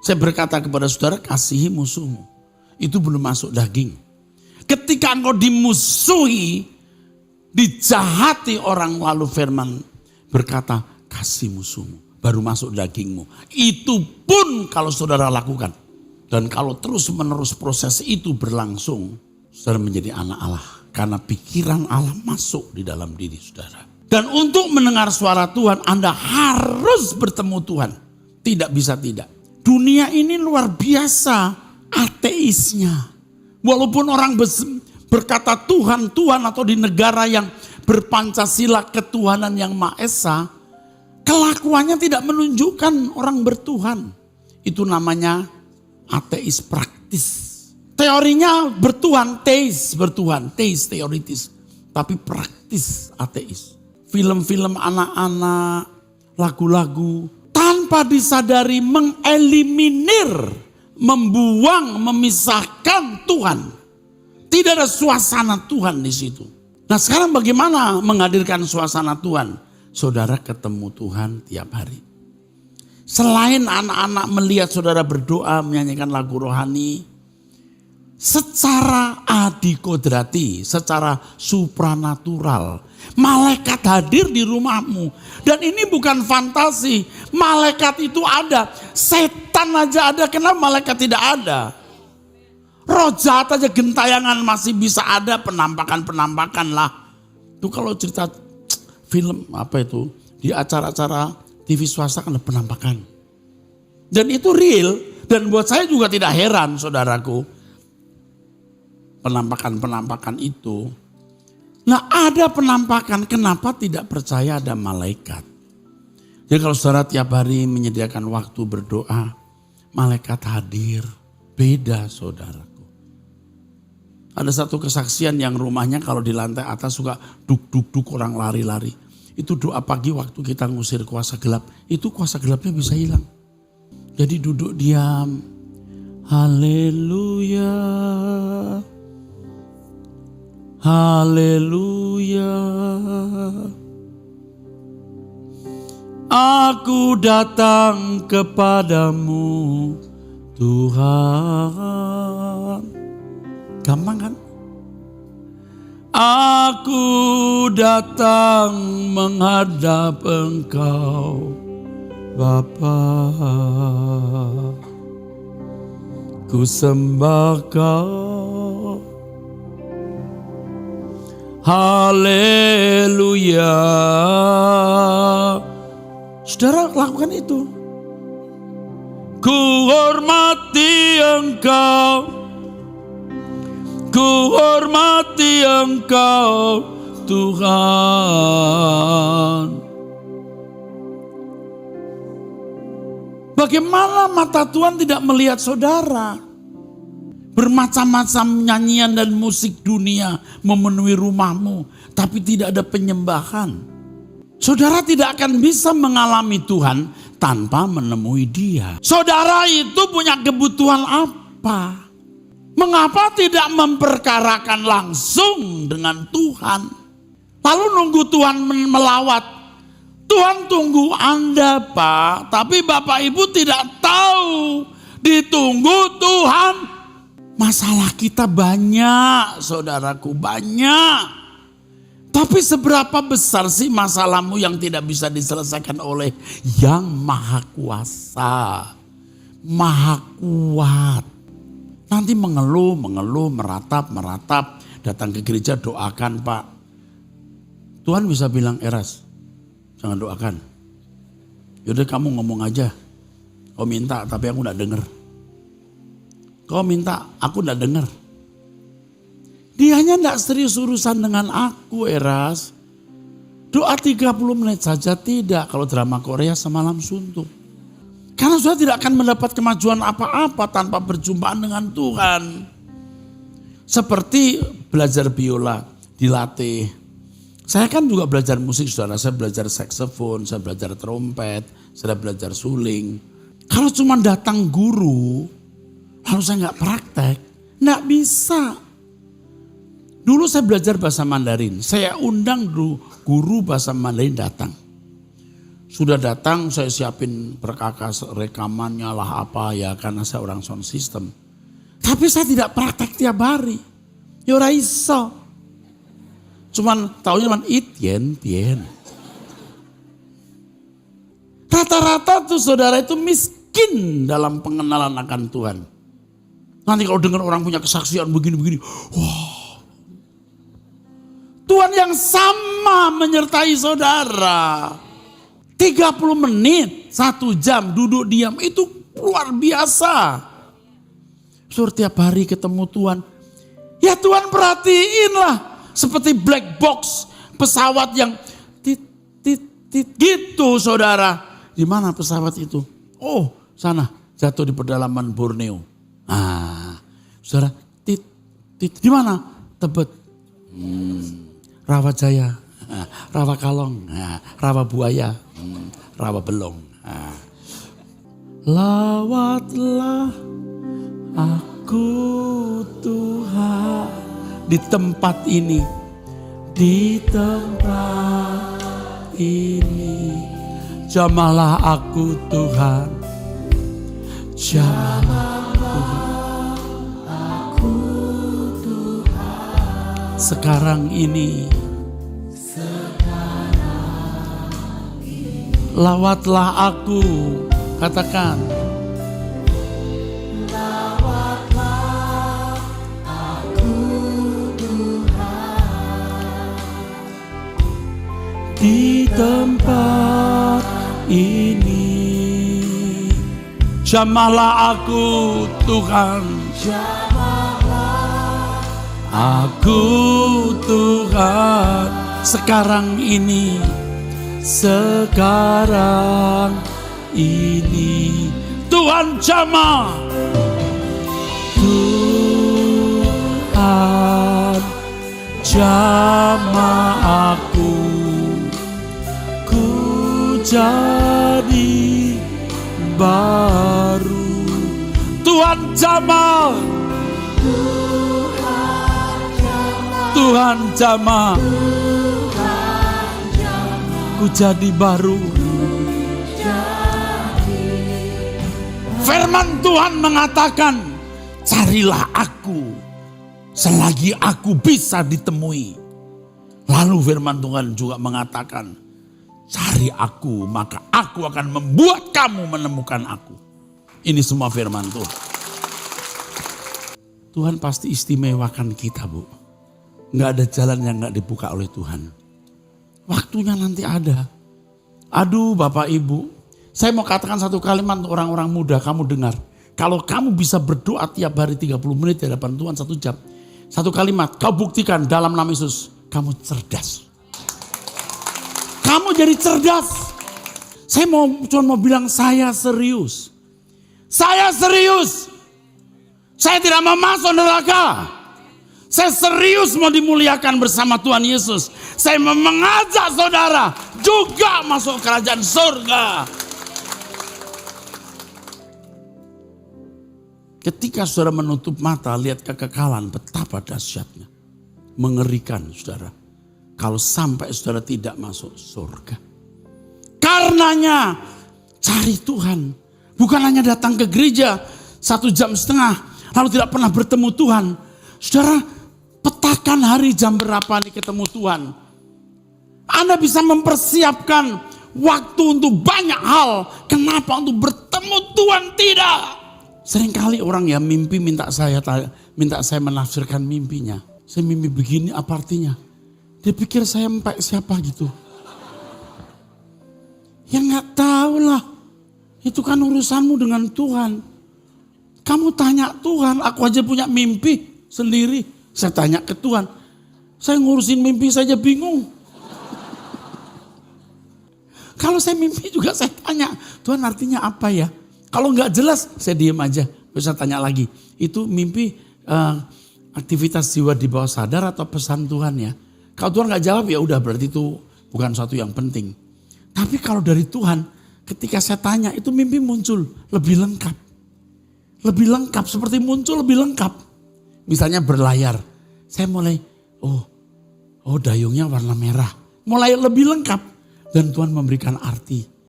Saya berkata kepada saudara, kasihi musuhmu. Itu belum masuk daging. Ketika engkau dimusuhi, dijahati orang, lalu firman berkata, kasih musuhmu. Baru masuk dagingmu. Itu pun kalau saudara lakukan. Dan kalau terus menerus proses itu berlangsung, saudara menjadi anak Allah. Karena pikiran Allah masuk di dalam diri saudara. Dan untuk mendengar suara Tuhan, Anda harus bertemu Tuhan. Tidak bisa tidak. Dunia ini luar biasa ateisnya. Walaupun orang berkata Tuhan, Tuhan atau di negara yang berpancasila ketuhanan yang Maha Esa, kelakuannya tidak menunjukkan orang bertuhan. Itu namanya ateis praktis. Teorinya bertuhan, teis bertuhan, teis teoritis. Tapi praktis ateis. Film-film anak-anak, lagu-lagu, tanpa disadari mengeliminir, membuang, memisahkan Tuhan. Tidak ada suasana Tuhan di situ. Nah sekarang bagaimana menghadirkan suasana Tuhan? Saudara ketemu Tuhan tiap hari. Selain anak-anak melihat saudara berdoa, menyanyikan lagu rohani, secara adikodrati, secara supranatural, malaikat hadir di rumahmu. Dan ini bukan fantasi, malaikat itu ada. Setan aja ada, kenapa malaikat tidak ada? Roh jahat aja gentayangan masih bisa ada, penampakan-penampakan lah. Itu kalau cerita film apa itu, di acara-acara TV swasta kan ada penampakan. Dan itu real, dan buat saya juga tidak heran saudaraku. Penampakan-penampakan itu. Nah ada penampakan, kenapa tidak percaya ada malaikat? Jadi kalau saudara tiap hari menyediakan waktu berdoa, malaikat hadir, beda saudaraku. Ada satu kesaksian yang rumahnya kalau di lantai atas suka duk-duk-duk orang lari-lari. Itu doa pagi waktu kita ngusir kuasa gelap, itu kuasa gelapnya bisa hilang. Jadi duduk diam, haleluya. Haleluya. Aku datang kepadamu Tuhan. Gampang kan? Aku datang menghadap Engkau Bapa. Ku sembah Kau. Haleluya. Saudara lakukan itu. Ku hormati Engkau. Ku hormati Engkau Tuhan. Bagaimana mata Tuhan tidak melihat saudara? Bermacam-macam nyanyian dan musik dunia memenuhi rumahmu, tapi tidak ada penyembahan. Saudara tidak akan bisa mengalami Tuhan tanpa menemui Dia. Saudara itu punya kebutuhan apa? Mengapa tidak memperkarakan langsung dengan Tuhan? Lalu nunggu Tuhan melawat. Tuhan tunggu Anda Pak, tapi Bapak Ibu tidak tahu. Ditunggu Tuhan. Masalah kita banyak, saudaraku, banyak. Tapi seberapa besar sih masalahmu yang tidak bisa diselesaikan oleh Yang Maha Kuasa, Maha Kuat. Nanti mengeluh, meratap, datang ke gereja doakan Pak. Tuhan bisa bilang, Eras, jangan doakan. Yaudah kamu ngomong aja. Kau minta tapi aku gak dengar. Kau minta, aku gak dengar. Dianya gak serius urusan dengan aku, Eras. Doa 30 menit saja tidak. Kalau drama Korea semalam suntuk. Karena saudara tidak akan mendapat kemajuan apa-apa tanpa berjumpaan dengan Tuhan. Seperti belajar biola, dilatih. Saya kan juga belajar musik saudara. Saya belajar saksofon, saya belajar trompet, saya belajar suling. Kalau cuma datang guru, lalu saya gak praktek, gak bisa. Dulu saya belajar bahasa Mandarin. Saya undang guru bahasa Mandarin datang. Sudah datang, saya siapin perkakas rekamannya lah apa ya, karena saya orang sound system. Tapi saya tidak praktek tiap hari. Ya ora iso. Cuman taunya cuman itien, pien. Rata-rata tuh saudara itu miskin dalam pengenalan akan Tuhan. Nanti kalau dengar orang punya kesaksian begini-begini, wah. Tuhan yang sama menyertai saudara. 30 menit, 1 jam duduk diam itu luar biasa. Suruh tiap hari ketemu Tuhan. Ya Tuhan perhatiin lah. Seperti black box pesawat yang tit gitu saudara. Di mana pesawat itu? Oh sana jatuh di pedalaman Borneo. Ah, saudara tit di mana? Tebet. Rawa Jaya, Rawa Kalong, Rawa Buaya, Rawa Belong. Lawatlah aku Tuhan di tempat ini, di tempat ini. Jamahlah aku Tuhan, jamahlah aku Tuhan. Sekarang ini, lawatlah aku, katakan. Lawatlah aku Tuhan. Di tempat ini, jamahlah aku Tuhan, jamahlah aku Tuhan. Sekarang ini, sekarang ini Tuhan jamah. Tuhan jamah aku, ku jadi baru. Tuhan jamah, Tuhan jamah, ku jadi baru. Firman Tuhan mengatakan, carilah aku selagi aku bisa ditemui. Lalu firman Tuhan juga mengatakan, cari aku maka aku akan membuat kamu menemukan aku. Ini semua firman Tuhan. Tuhan pasti istimewakan kita, Bu. Nggak ada jalan yang nggak dibuka oleh Tuhan. Waktunya nanti ada. Aduh Bapak Ibu, saya mau katakan satu kalimat untuk orang-orang muda, kamu dengar. Kalau kamu bisa berdoa tiap hari 30 menit di hadapan Tuhan 1 jam. Satu kalimat, kau buktikan dalam nama Yesus, kamu cerdas. Kamu jadi cerdas. Saya cuma mau bilang saya serius. Saya serius. Saya tidak mau masuk neraka. Saya serius mau dimuliakan bersama Tuhan Yesus. Saya mau mengajak saudara juga masuk kerajaan surga. Ketika saudara menutup mata, lihat kekekalan, betapa dahsyatnya. Mengerikan saudara. Kalau sampai saudara tidak masuk surga. Karenanya cari Tuhan. Bukan hanya datang ke gereja 1,5 jam, lalu tidak pernah bertemu Tuhan. Saudara, petakan hari jam berapa nih ketemu Tuhan. Anda bisa mempersiapkan waktu untuk banyak hal. Kenapa? Untuk bertemu Tuhan tidak. Seringkali orang ya mimpi minta saya menafsirkan mimpinya. Saya mimpi begini apa artinya? Dia pikir saya empek siapa gitu. Ya gak tahu lah. Itu kan urusanmu dengan Tuhan. Kamu tanya Tuhan, aku aja punya mimpi sendiri. Saya tanya ke Tuhan. Saya ngurusin mimpi saja bingung. Kalau saya mimpi juga saya tanya, Tuhan artinya apa ya? Kalau nggak jelas, saya diem aja. Bisa tanya lagi, itu mimpi aktivitas jiwa di bawah sadar atau pesan Tuhan ya? Kalau Tuhan nggak jawab ya udah berarti itu bukan sesuatu yang penting. Tapi kalau dari Tuhan, ketika saya tanya itu mimpi muncul lebih lengkap. Lebih lengkap, seperti muncul lebih lengkap. Misalnya berlayar, saya mulai, oh dayungnya warna merah. Mulai lebih lengkap dan Tuhan memberikan arti.